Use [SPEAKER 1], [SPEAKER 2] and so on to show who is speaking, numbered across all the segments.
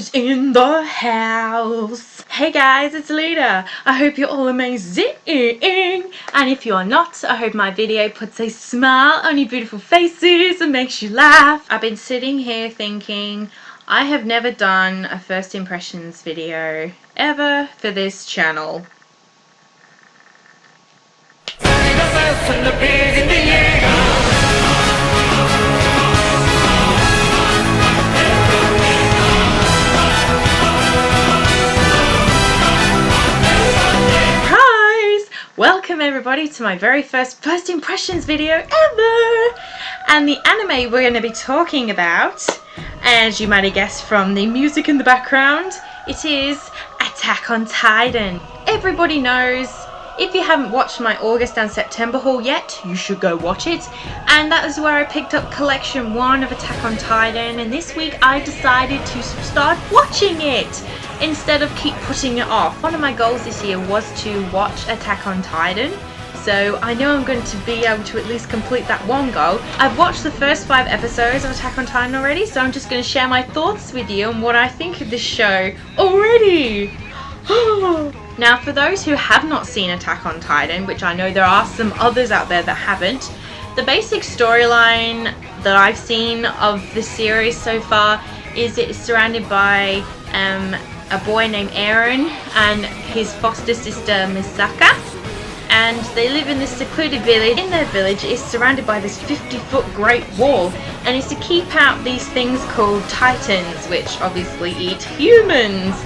[SPEAKER 1] Kino's in the house. Hey guys, it's Lita. I hope you're all amazing. And if you're not, I hope my video puts a smile on your beautiful faces and makes you laugh. I've been sitting here thinking, I have never done a first impressions video ever for this channel. Welcome everybody to my very first impressions video ever! And the anime we're going to be talking about, as you might have guessed from the music in the background, it is Attack on Titan. Everybody knows, if you haven't watched my August and September haul yet, you should go watch it. And that is where I picked up collection 1 of Attack on Titan, and this week I decided to start watching it instead of keep putting it off. One of my goals this year was to watch Attack on Titan, so I know I'm going to be able to at least complete that one goal. I've watched the first 5 episodes of Attack on Titan already, so I'm just going to share my thoughts with you on what I think of this show already. Now, for those who have not seen Attack on Titan, which I know there are some others out there that haven't, the basic storyline that I've seen of the series so far is it's surrounded by a boy named Eren and his foster sister Misaka, and they live in this secluded village. In their village is surrounded by this 50-foot great wall, and it's to keep out these things called Titans, which obviously eat humans.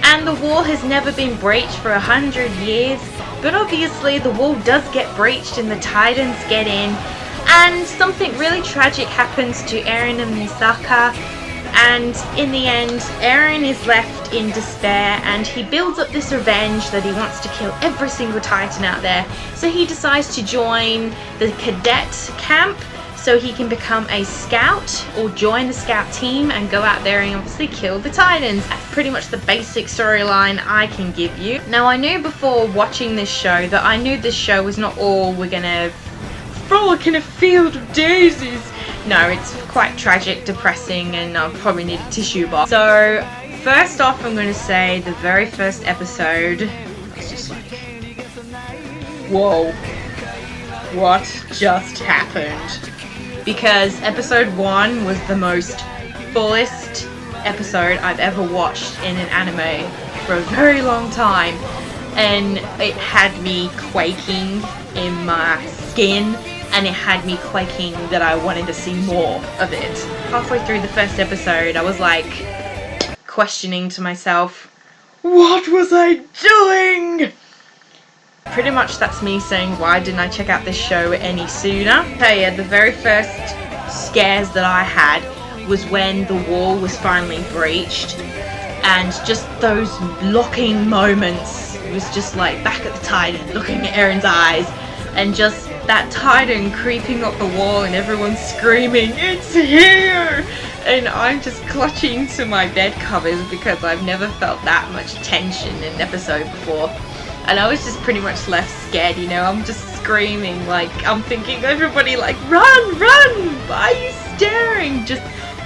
[SPEAKER 1] And the wall has never been breached for 100 years, but obviously the wall does get breached and the Titans get in, and something really tragic happens to Eren and Misaka. And in the end, Eren is left in despair, and he builds up this revenge that he wants to kill every single Titan out there. So he decides to join the cadet camp so he can become a scout or join the scout team and go out there and obviously kill the Titans. That's pretty much the basic storyline I can give you. Now, I knew before watching this show that I knew this show was not all we're gonna frolic in a field of daisies. No, it's quite tragic, depressing, and I'll probably need a tissue box. So, first off, I'm going to say the very first episode, it's just like, whoa, what just happened? Because episode 1 was the most fullest episode I've ever watched in an anime for a very long time, and it had me quaking in my skin, and it had me quaking that I wanted to see more of it. Halfway through the first episode, I was like questioning to myself, what was I doing? Pretty much that's me saying, why didn't I check out this show any sooner? So yeah, the very first scares that I had was when the wall was finally breached, and just those locking moments. It was just like back at the Titan, looking at Eren's eyes, and just that Titan creeping up the wall and everyone screaming, it's here! And I'm just clutching to my bed covers because I've never felt that much tension in an episode before. And I was just pretty much left scared, you know. I'm just screaming, like, I'm thinking, everybody like, run, run! Why are you staring? Just,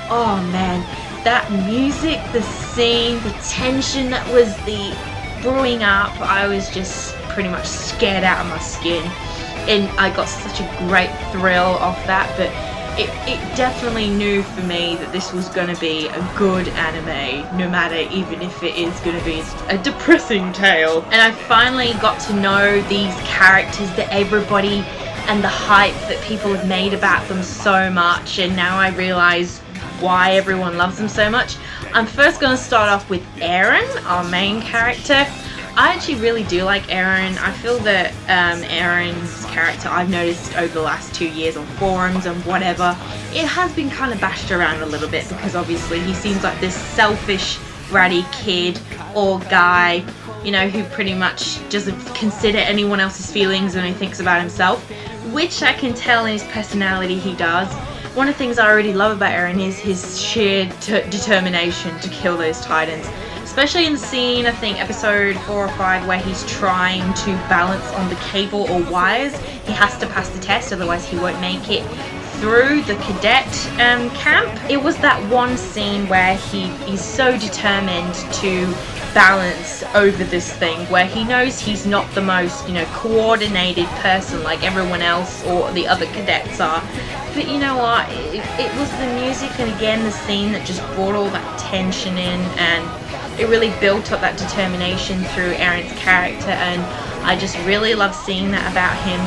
[SPEAKER 1] oh man, that music, the scene, the tension that was the brewing up, I was just pretty much scared out of my skin. And I got such a great thrill off that, but it definitely knew for me that this was going to be a good anime, no matter even if it is going to be a depressing tale. And I finally got to know these characters that everybody and the hype that people have made about them so much, and now I realise why everyone loves them so much. I'm first going to start off with Eren, our main character. I actually really do like Eren. I feel that Eren's character, I've noticed over the last 2 years on forums and whatever, it has been kind of bashed around a little bit because obviously he seems like this selfish, bratty kid or guy, you know, who pretty much doesn't consider anyone else's feelings when he thinks about himself, which I can tell in his personality he does. One of the things I already love about Eren is his sheer determination to kill those Titans. Especially in the scene, I think episode 4 or 5, where he's trying to balance on the cable or wires. He has to pass the test, otherwise he won't make it through the cadet camp. It was that one scene where he's so determined to balance over this thing, where he knows he's not the most, coordinated person like everyone else or the other cadets are. But you know what, it was the music and again the scene that just brought all that tension in, and it really built up that determination through Aaron's character, and I just really love seeing that about him.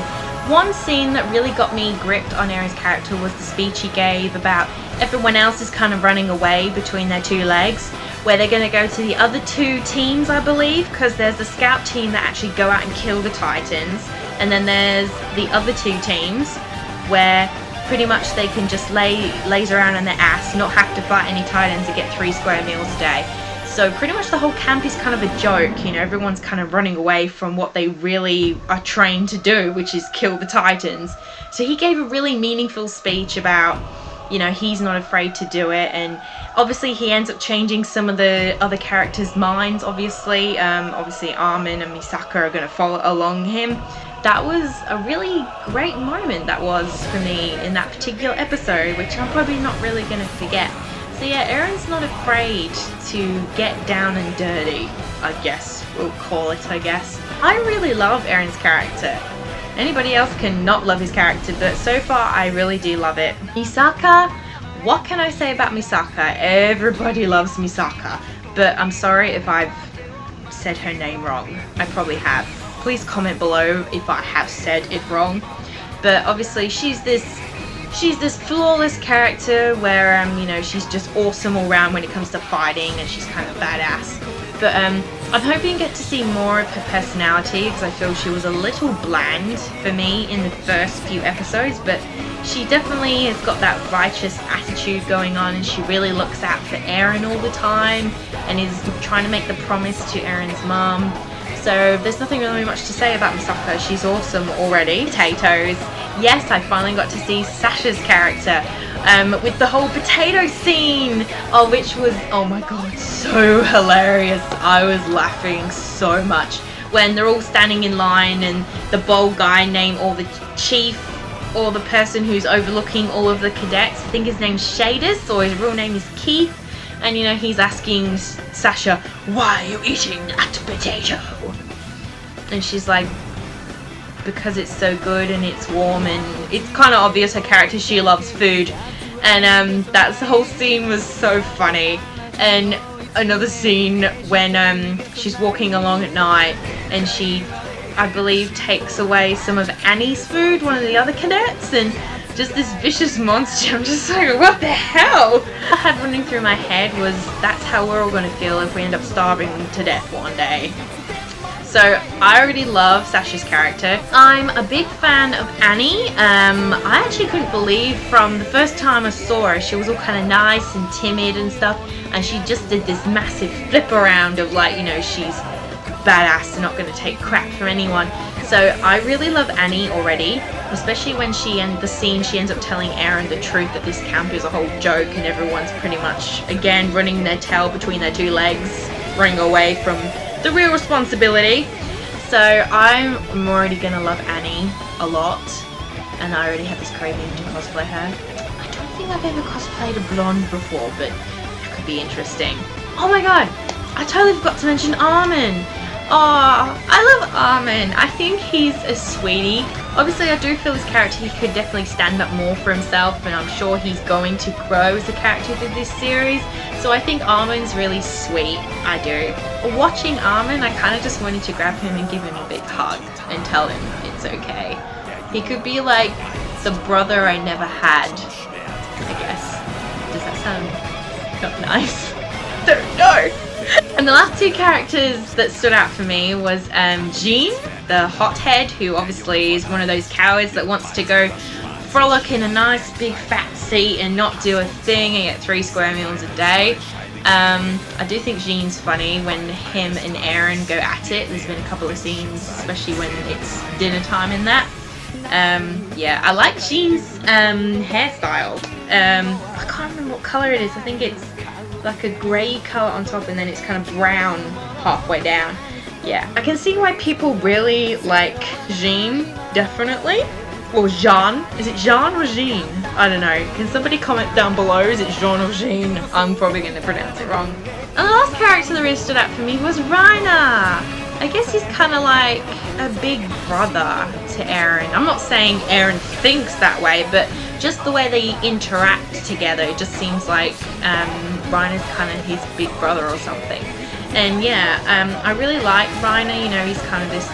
[SPEAKER 1] One scene that really got me gripped on Aaron's character was the speech he gave about everyone else is kind of running away between their two legs, where they're going to go to the other two teams, I believe, because there's the scout team that actually go out and kill the Titans, and then there's the other two teams where pretty much they can just laze around on their ass, not have to fight any Titans, and get 3 square meals a day. So pretty much the whole camp is kind of a joke, everyone's kind of running away from what they really are trained to do, which is kill the Titans. So he gave a really meaningful speech about, he's not afraid to do it, and obviously he ends up changing some of the other characters' minds, obviously. Obviously Armin and Misaka are going to follow along him. That was a really great moment, that was, for me in that particular episode, which I'm probably not really going to forget. So yeah, Aaron's not afraid to get down and dirty, I guess we'll call it, I really love Aaron's character. Anybody else can not love his character, but so far I really do love it. Misaka, what can I say about Misaka? Everybody loves Misaka, but I'm sorry if I've said her name wrong. I probably have. Please comment below if I have said it wrong. But obviously she's this flawless character where she's just awesome all around when it comes to fighting, and she's kind of badass. But I'm hoping to get to see more of her personality, because I feel she was a little bland for me in the first few episodes, but she definitely has got that righteous attitude going on, and she really looks out for Aaron all the time and is trying to make the promise to Aaron's mom. So there's nothing really much to say about Misaka. She's awesome already. Potatoes. Yes, I finally got to see Sasha's character with the whole potato scene, which was, oh my god, so hilarious. I was laughing so much when they're all standing in line and the bald guy named or the chief or the person who's overlooking all of the cadets, I think his name's Shadis or his real name is Keith, and he's asking Sasha, why are you eating that potato? And she's like, because it's so good and it's warm, and it's kind of obvious her character, she loves food. And that's the whole scene was so funny. And another scene when she's walking along at night and she, I believe, takes away some of Annie's food, one of the other cadets, and just this vicious monster. I'm just like, what the hell? I had running through my head was, that's how we're all going to feel if we end up starving to death one day. So I already love Sasha's character. I'm a big fan of Annie. I actually couldn't believe from the first time I saw her, she was all kind of nice and timid and stuff, and she just did this massive flip around of like, she's badass and not going to take crap from anyone. So I really love Annie already, especially when she ends up telling Aaron the truth that this camp is a whole joke and everyone's pretty much, again, running their tail between their two legs, running away from the real responsibility. So I'm already gonna love Annie a lot, and I already have this craving to cosplay her. I don't think I've ever cosplayed a blonde before, but that could be interesting. Oh my god, I totally forgot to mention Armin. Oh, I love Armin. I think he's a sweetie. Obviously, I do feel his character, he could definitely stand up more for himself, and I'm sure he's going to grow as a character through this series. So I think Armin's really sweet. I do. Watching Armin, I kind of just wanted to grab him and give him a big hug and tell him it's okay. He could be like the brother I never had, I guess. Does that sound not nice? Don't know. And the last two characters that stood out for me was Jean, the hothead, who obviously is one of those cowards that wants to go frolic in a nice big fat seat and not do a thing and get 3 square meals a day. I do think Jean's funny when him and Aaron go at it. There's been a couple of scenes, especially when it's dinner time in that. Yeah, I like Jean's hairstyle. I can't remember what colour it is. I think it's like a grey colour on top and then it's kind of brown halfway down. Yeah, I can see why people really like Jean, definitely. Or Jean. Is it Jean or Jean? I don't know. Can somebody comment down below? Is it Jean or Jean? I'm probably going to pronounce it wrong. And the last character that really stood out for me was Reiner. I guess he's kind of like a big brother to Eren. I'm not saying Eren thinks that way, but just the way they interact together, it just seems like Reiner's kind of his big brother or something. And yeah, I really like Reiner. You know, he's kind of this,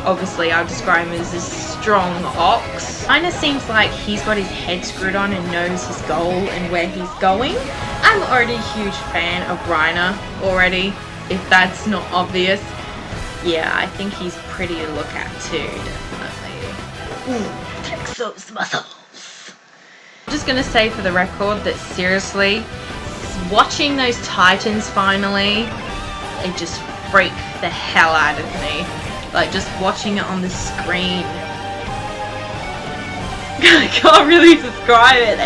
[SPEAKER 1] obviously I'll describe him as this strong ox. Reiner seems like he's got his head screwed on and knows his goal and where he's going. I'm already a huge fan of Reiner already, if that's not obvious. Yeah, I think he's pretty to look at too, definitely. Flex those muscles. I'm just gonna say for the record that seriously, watching those Titans finally, it just freaked the hell out of me. Like just watching it on the screen. I can't really describe it.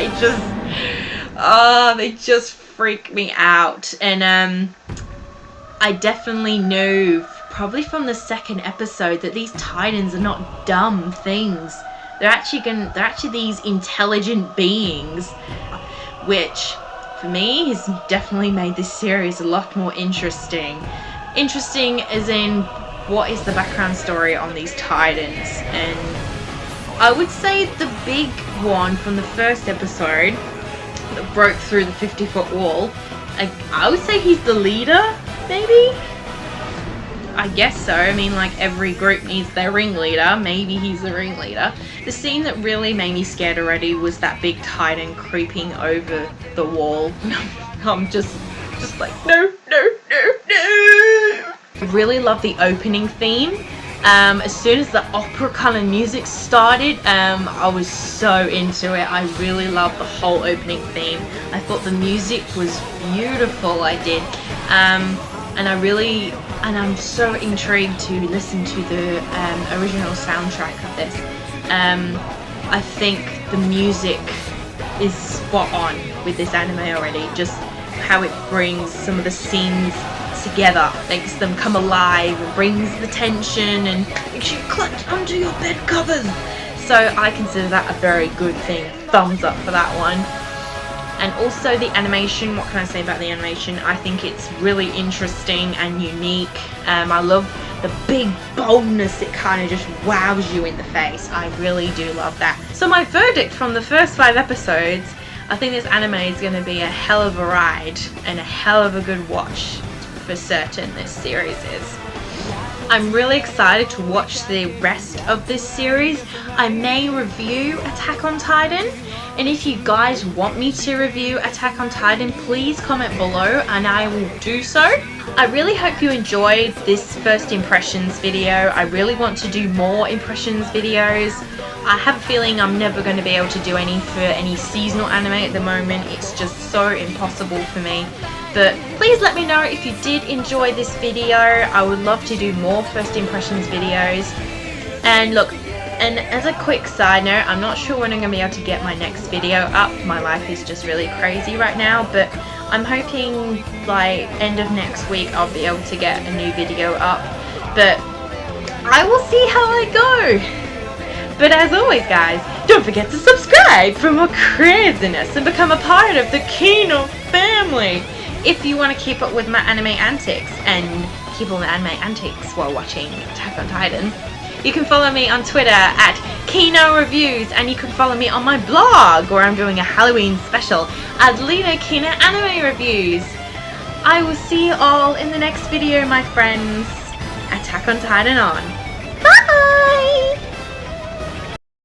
[SPEAKER 1] They just freak me out. And I definitely knew probably from the second episode that these Titans are not dumb things. They're actually these intelligent beings, which for me has definitely made this series a lot more interesting. Interesting as in what is the background story on these Titans. And I would say the big one from the first episode that broke through the 50-foot wall, I would say he's the leader, maybe? I guess so. I mean, like every group needs their ringleader. Maybe he's the ringleader. The scene that really made me scared already was that big Titan creeping over the wall. I'm just like, no, no, no, no. I really love the opening theme. As soon as the opera kind of music started, I was so into it. I really loved the whole opening theme. I thought the music was beautiful. I did. And I'm so intrigued to listen to the original soundtrack of this. I think the music is spot on with this anime already. Just how it brings some of the scenes together, makes them come alive, and brings the tension and makes you clutch under your bed covers. So I consider that a very good thing. Thumbs up for that one. And also the animation, what can I say about the animation? I think it's really interesting and unique. I love the big boldness, it kind of just wows you in the face. I really do love that. So my verdict from the first 5 episodes, I think this anime is going to be a hell of a ride and a hell of a good watch for certain, this series is. I'm really excited to watch the rest of this series. I may review Attack on Titan, and if you guys want me to review Attack on Titan, please comment below and I will do so. I really hope you enjoyed this first impressions video. I really want to do more impressions videos. I have a feeling I'm never going to be able to do any for any seasonal anime at the moment. It's just so impossible for me. But please let me know if you did enjoy this video. I would love to do more first impressions videos. And look, and as a quick side note, I'm not sure when I'm going to be able to get my next video up. My life is just really crazy right now, but I'm hoping like end of next week I'll be able to get a new video up. But I will see how I go. But as always guys, don't forget to subscribe for more craziness and become a part of the Kino family. If you want to keep up with my anime antics and keep all the anime antics while watching Attack on Titan, you can follow me on Twitter at Kino Reviews, and you can follow me on my blog where I'm doing a Halloween special at Lita Kino Anime Reviews. I will see you all in the next video, my friends. Attack on Titan on.